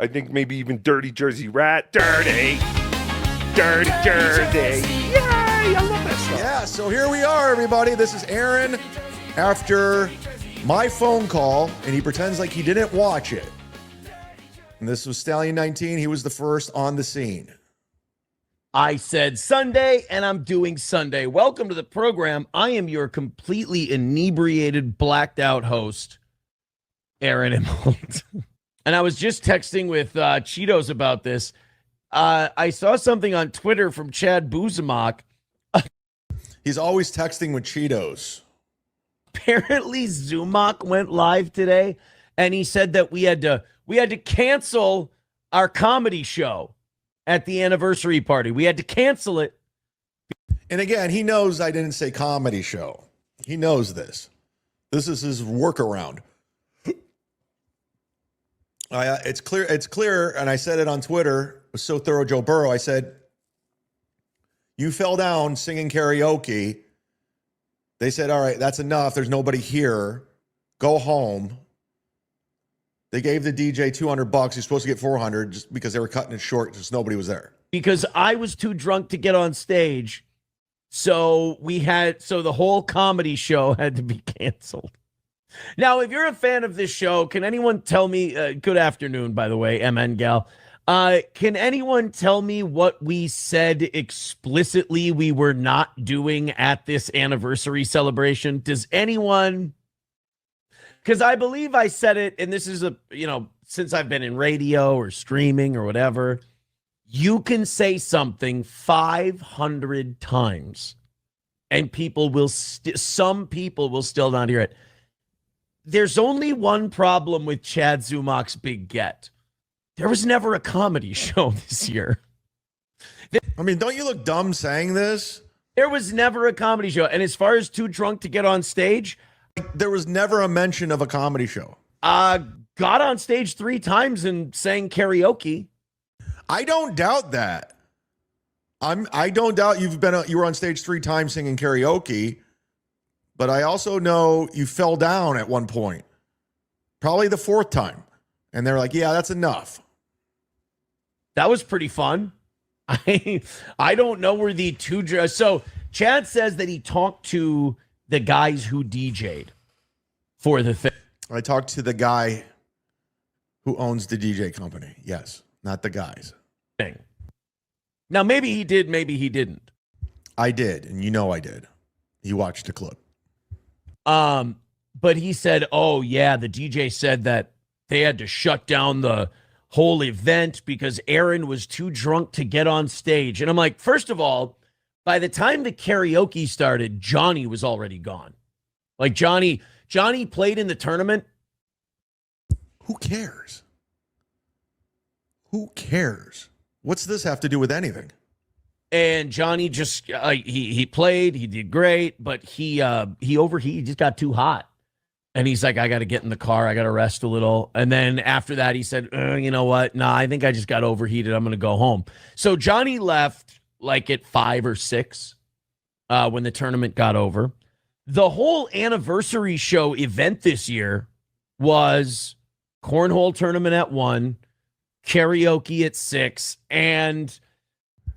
I think maybe even Dirty Jersey Rat. Dirty Jersey. Yay! I love that song. Yeah, so here we are, everybody. This is Aaron after my phone call, and he pretends like he didn't watch it. And this was Stallion 19. He was the first on the scene. I said Sunday, and I'm doing Sunday. Welcome to the program. I am your completely inebriated, blacked out host, Aaron Imholte. And I was just texting with Cheetos about this. I saw something on Twitter from Chad Zumock. He's always texting with Cheetos. Apparently, Zumock went live today, and he said that we had to cancel our comedy show at the anniversary party. We had to cancel it. And again, he knows I didn't say comedy show. He knows this. This is his workaround. It's clear, and I said it on Twitter. It was so thorough, Joe Burrow. I said, you fell down singing karaoke. They said, all right, that's enough. There's nobody here. Go home. They gave the DJ $200. He's supposed to get $400 just because they were cutting it short because nobody was there. Because I was too drunk to get on stage. So the whole comedy show had to be canceled. Now, if you're a fan of this show, can anyone tell me, good afternoon, by the way, MN Gal. Can anyone tell me what we said explicitly we were not doing at this anniversary celebration? Does anyone? Because I believe I said it, and this is since I've been in radio or streaming or whatever, you can say something 500 times and some people will still not hear it. There's only one problem with Chad Zumock's big get. There was never a comedy show this year. I mean, don't you look dumb saying this? There was never a comedy show. And as far as too drunk to get on stage, there was never a mention of a comedy show. Got on stage 3 times and sang karaoke. I don't doubt that. I don't doubt you were on stage 3 times singing karaoke, but I also know you fell down at one point, probably the 4th time, and they're like, "Yeah, that's enough." That was pretty fun. I don't know where the two. So Chad says that he talked to the guys who DJ'd for the thing. I talked to the guy who owns the DJ company. Yes, not the guys. Now, maybe he did, maybe he didn't. I did, and you know I did. You watched the clip. But he said, oh, yeah, the DJ said that they had to shut down the whole event because Aaron was too drunk to get on stage. And I'm like, first of all, by the time the karaoke started, Johnny was already gone. Like Johnny played in the tournament. Who cares? Who cares? What's this have to do with anything? And Johnny just he played, he did great, but he overheated, he just got too hot. And he's like, I got to get in the car, I got to rest a little. And then after that, he said, you know what? Nah, I think I just got overheated. I'm going to go home. So Johnny left like at 5 or 6 when the tournament got over. The whole anniversary show event this year was cornhole tournament at 1, karaoke at 6, and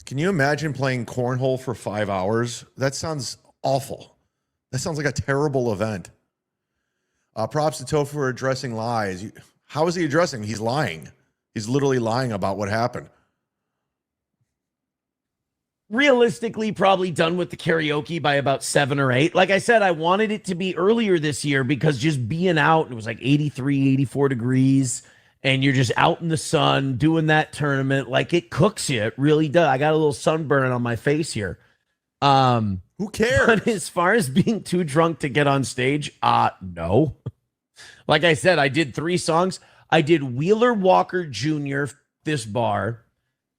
can you imagine playing cornhole for 5 hours? That sounds awful. That sounds like a terrible event. Props to Toph for addressing lies. How is he addressing? He's lying. He's literally lying about what happened. Realistically, probably done with the karaoke by about 7 or 8. Like I said, I wanted it to be earlier this year because just being out, it was like 83, 84 degrees, and you're just out in the sun doing that tournament. Like, it cooks you. It really does. I got a little sunburn on my face here. Who cares? But as far as being too drunk to get on stage, no. Like I said, I did 3 songs. I did Wheeler Walker Jr., this bar.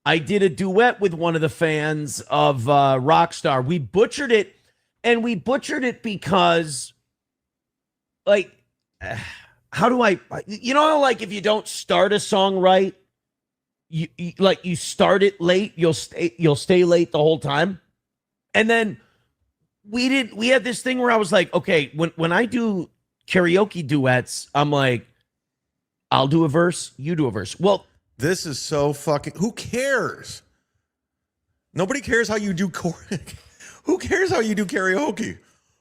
I did a duet with one of the fans of Rockstar. We butchered it, and we butchered it because, like, how do I, like if you don't start a song right, you start it late, you'll stay late the whole time. And then we had this thing where I was like, okay, when I do karaoke duets, I'm like, I'll do a verse, you do a verse. Well, This is so fucking. Who cares? Nobody cares how you do. Who cares how you do karaoke?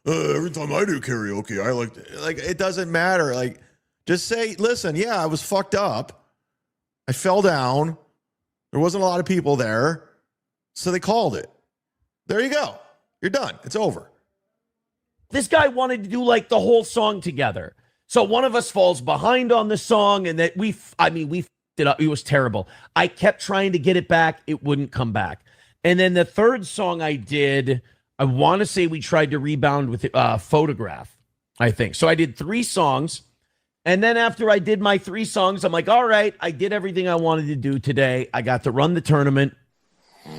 Every time I do karaoke, I like it doesn't matter. Like, just say, listen, yeah, I was fucked up. I fell down. There wasn't a lot of people there, so they called it. There you go. You're done. It's over. This guy wanted to do like the whole song together. So one of us falls behind on the song, and that we f***ed it up. It was terrible. I kept trying to get it back. It wouldn't come back. And then the third song I did, I want to say we tried to rebound with Photograph, I think. So I did 3 songs. And then after I did my 3 songs, I'm like, all right, I did everything I wanted to do today. I got to run the tournament.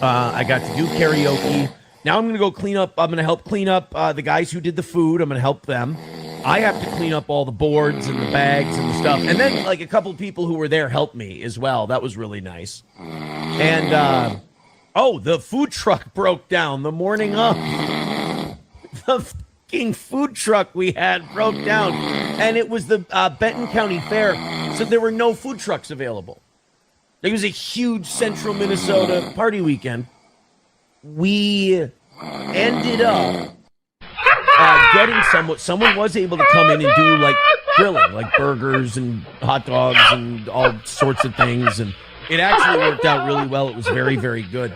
I got to do karaoke. Now I'm going to go clean up. I'm going to help clean up the guys who did the food. I'm going to help them. I have to clean up all the boards and the bags and the stuff. And then like a couple of people who were there helped me as well. That was really nice. And, the food truck broke down the morning of. The fucking food truck we had broke down. And it was the Benton County Fair. So there were no food trucks available. It was a huge central Minnesota party weekend. We ended up getting someone was able to come in and do like grilling, like burgers and hot dogs and all sorts of things. And it actually worked out really well. It was very, very good.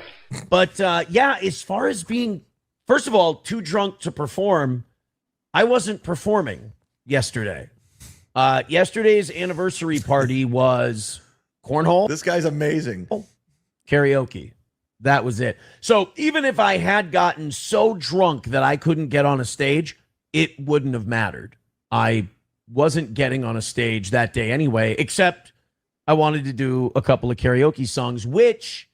But as far as being, first of all, too drunk to perform, I wasn't performing yesterday. Yesterday's anniversary party was cornhole. This guy's amazing. Karaoke. That was it. So even if I had gotten so drunk that I couldn't get on a stage, it wouldn't have mattered. I wasn't getting on a stage that day anyway, except I wanted to do a couple of karaoke songs, which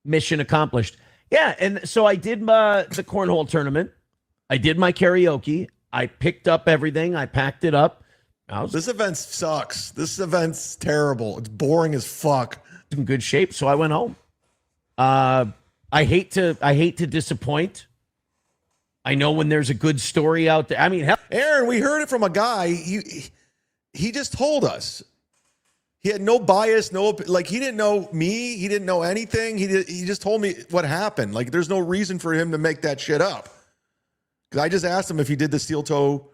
mission accomplished. Yeah, and so I did the cornhole tournament. I did my karaoke. I picked up everything. I packed it up. This event sucks. This event's terrible. It's boring as fuck. In good shape, so I went home. I hate to disappoint. I know when there's a good story out there. I mean, hell, Aaron, we heard it from a guy. He just told us. He had no bias, he didn't know me. He didn't know anything. He just told me what happened. Like, there's no reason for him to make that shit up. Because I just asked him if he did the steel toe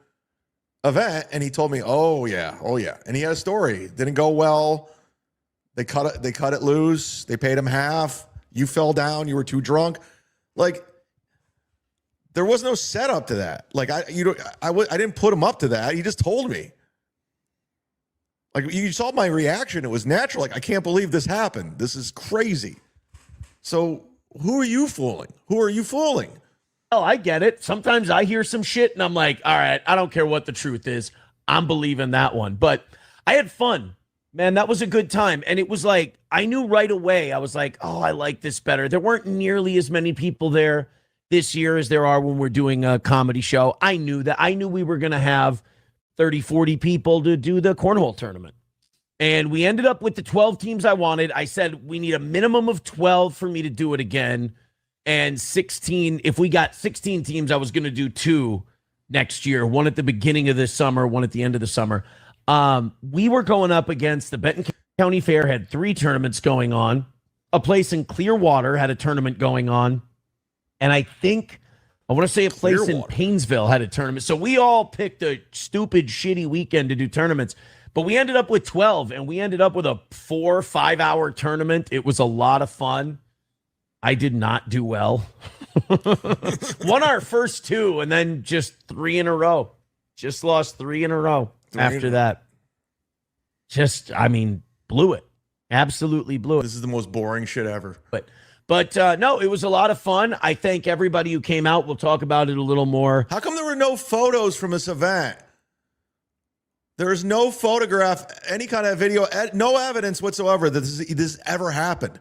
event, and he told me, oh yeah. And he had a story. Didn't go well. They cut it loose. They paid him half. You fell down. You were too drunk. Like, there was no setup to that. Like, I didn't put him up to that. He just told me. Like, you saw my reaction. It was natural. Like, I can't believe this happened. This is crazy. So who are you fooling? Who are you fooling? Oh, I get it. Sometimes I hear some shit and I'm like, all right, I don't care what the truth is. I'm believing that one. But I had fun. Man, that was a good time. And it was like, I knew right away. I was like, oh, I like this better. There weren't nearly as many people there this year as there are when we're doing a comedy show. I knew that. I knew we were going to have 30, 40 people to do the cornhole tournament. And we ended up with the 12 teams I wanted. I said, we need a minimum of 12 for me to do it again. And 16, if we got 16 teams, I was going to do 2 next year. One at the beginning of the summer, one at the end of the summer. We were going up against the Benton County Fair, had 3 tournaments going on. A place in Clearwater had a tournament going on. And I want to say a place in Painesville had a tournament. So we all picked a stupid, shitty weekend to do tournaments. But we ended up with 12, and we ended up with a 4-5 hour tournament. It was a lot of fun. I did not do well. Won our first 2, and then just 3 in a row. Just lost 3 in a row after that. Blew it. Absolutely blew it. This is the most boring shit ever. But no, it was a lot of fun. I thank everybody who came out. We'll talk about it a little more. How come there were no photos from this event? There's no photograph, any kind of video, no evidence whatsoever that this ever happened.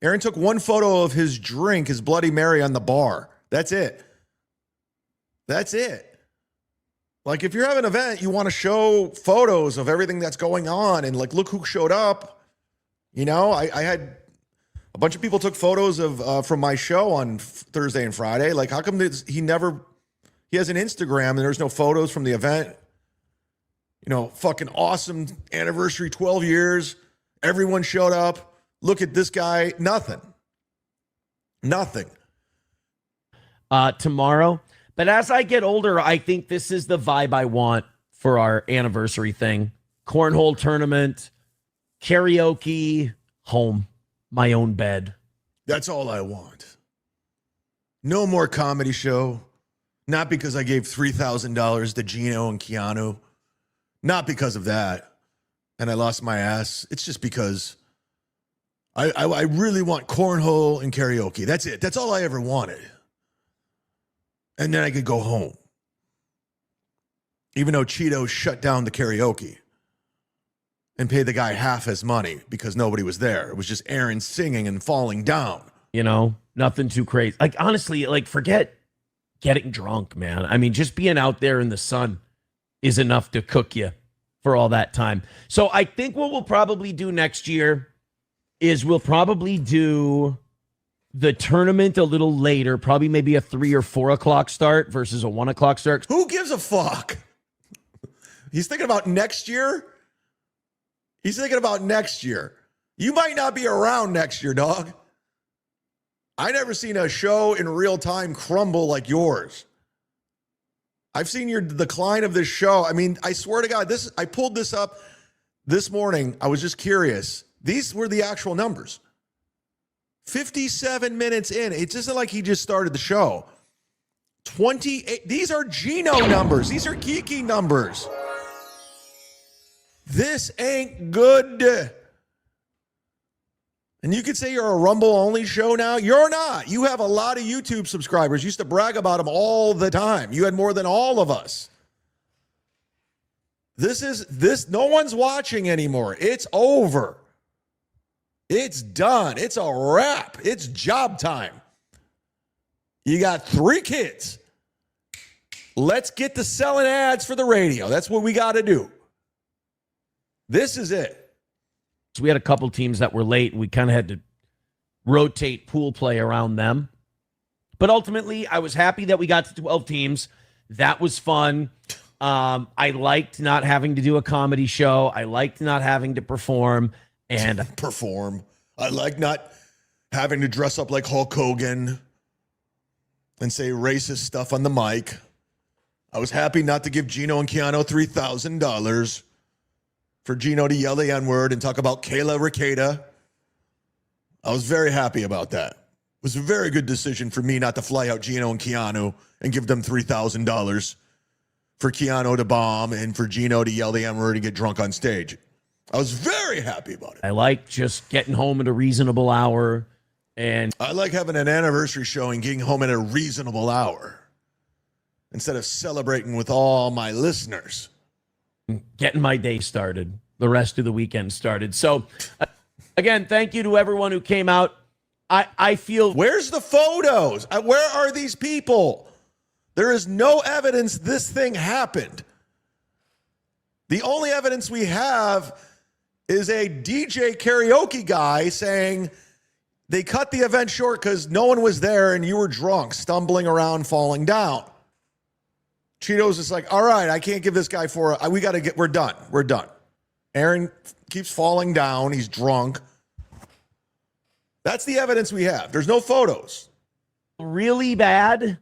Aaron took one photo of his drink, his Bloody Mary on the bar. That's it. That's it. Like, if you're having an event, you want to show photos of everything that's going on and, like, look who showed up. You know, I had a bunch of people took photos of from my show on Thursday and Friday. Like, how come he has an Instagram and there's no photos from the event? You know, fucking awesome anniversary, 12 years. Everyone showed up. Look at this guy. Nothing. Tomorrow. But as I get older, I think this is the vibe I want for our anniversary thing. Cornhole tournament, karaoke, home, my own bed. That's all I want. No more comedy show. Not because I gave $3,000 to Gino and Keanu. Not because of that. And I lost my ass. It's just because I really want cornhole and karaoke. That's it. That's all I ever wanted. And then I could go home. Even though Cheetos shut down the karaoke and paid the guy half his money because nobody was there. It was just Aaron singing and falling down. You know, nothing too crazy. Like, honestly, like, forget getting drunk, man. I mean, just being out there in the sun is enough to cook you for all that time. So I think what we'll probably do next year is we'll probably do the tournament a little later, probably maybe a 3 or 4 o'clock start versus a 1 o'clock start. Who gives a fuck? He's thinking about next year. He's thinking about next year. You might not be around next year, dog. I never seen a show in real time crumble like yours. I've seen your decline of this show. I mean, I swear to God, I pulled this up this morning. I was just curious. These were the actual numbers. 57 minutes in. It's just like he just started the show. 28. These are Gino numbers. These are geeky numbers. This ain't good. And you could say you're a Rumble-only show now. You're not. You have a lot of YouTube subscribers. You used to brag about them all the time. You had more than all of us. No one's watching anymore. It's over. It's done. It's a wrap. It's job time. You got 3 kids. Let's get to selling ads for the radio. That's what we got to do. This is it. So we had a couple teams that were late, and we kind of had to rotate pool play around them. But ultimately, I was happy that we got to 12 teams. That was fun. I liked not having to do a comedy show. I liked not having to perform. And I like not having to dress up like Hulk Hogan and say racist stuff on the mic. I was happy not to give Gino and Keanu $3,000 for Gino to yell the N-word and talk about Kayla Ricada. I was very happy about that. It was a very good decision for me not to fly out Gino and Keanu and give them $3,000 for Keanu to bomb and for Gino to yell the N-word and get drunk on stage. I was very happy about it. I like just getting home at a reasonable hour. And I like having an anniversary show and getting home at a reasonable hour instead of celebrating with all my listeners. Getting my day started, the rest of the weekend started. So, again, thank you to everyone who came out. I feel... Where's the photos? Where are these people? There is no evidence this thing happened. The only evidence we have is a DJ karaoke guy saying they cut the event short because no one was there and you were drunk, stumbling around, falling down. Cheetos is like, all right, I can't give this guy we're done. Aaron keeps falling down. He's drunk. That's the evidence we have. There's no photos. Really bad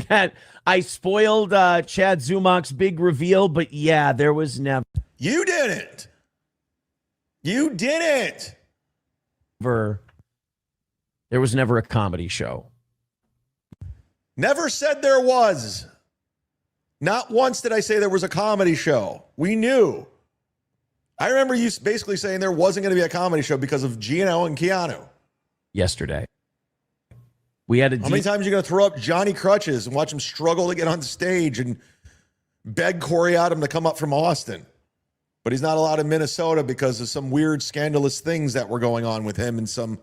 that I spoiled Chad Zumock's big reveal, but yeah, there was never. You didn't. There was never a comedy show. Never said there was. Not once did I say there was a comedy show. We knew. I remember you basically saying there wasn't going to be a comedy show because of Gino and Keanu. Yesterday. We had How many times are you going to throw up Johnny Crutches and watch him struggle to get on stage and beg Corey Adam to come up from Austin? But he's not allowed in Minnesota because of some weird scandalous things that were going on with him and some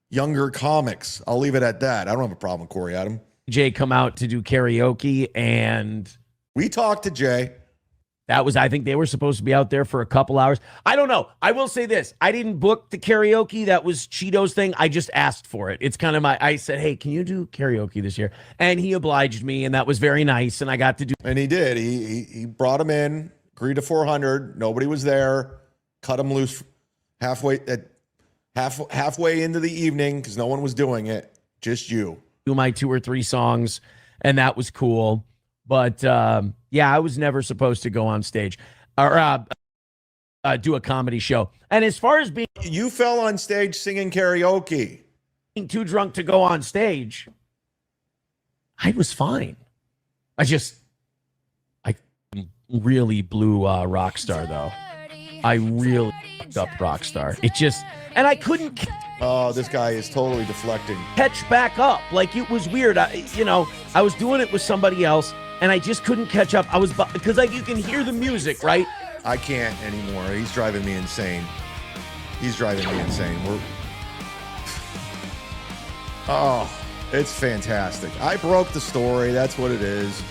younger comics. I'll leave it at that. I don't have a problem with Corey Adam. Jay come out to do karaoke, and we talked to Jay. I think they were supposed to be out there for a couple hours. I don't know. I will say this. I didn't book the karaoke. That was Cheeto's thing. I just asked for it. It's kind of I said, hey, can you do karaoke this year? And he obliged me, and that was very nice, and I got to do. And he did. He brought him in, agreed to 400. Nobody was there. Cut him loose halfway into the evening because no one was doing it, just you. Do my 2 or 3 songs, and that was cool. But yeah, I was never supposed to go on stage or do a comedy show. And as far as being You fell on stage singing karaoke. too drunk to go on stage, I was fine. I really blew Rockstar though. I really fucked up Rockstar. It just, and I couldn't Oh, this guy is totally deflecting. catch back up. Like, it was weird. I was doing it with somebody else, and I just couldn't catch up. I was, because like you can hear the music, right? I can't anymore. He's driving me insane. Oh, it's fantastic. I broke the story. That's what it is.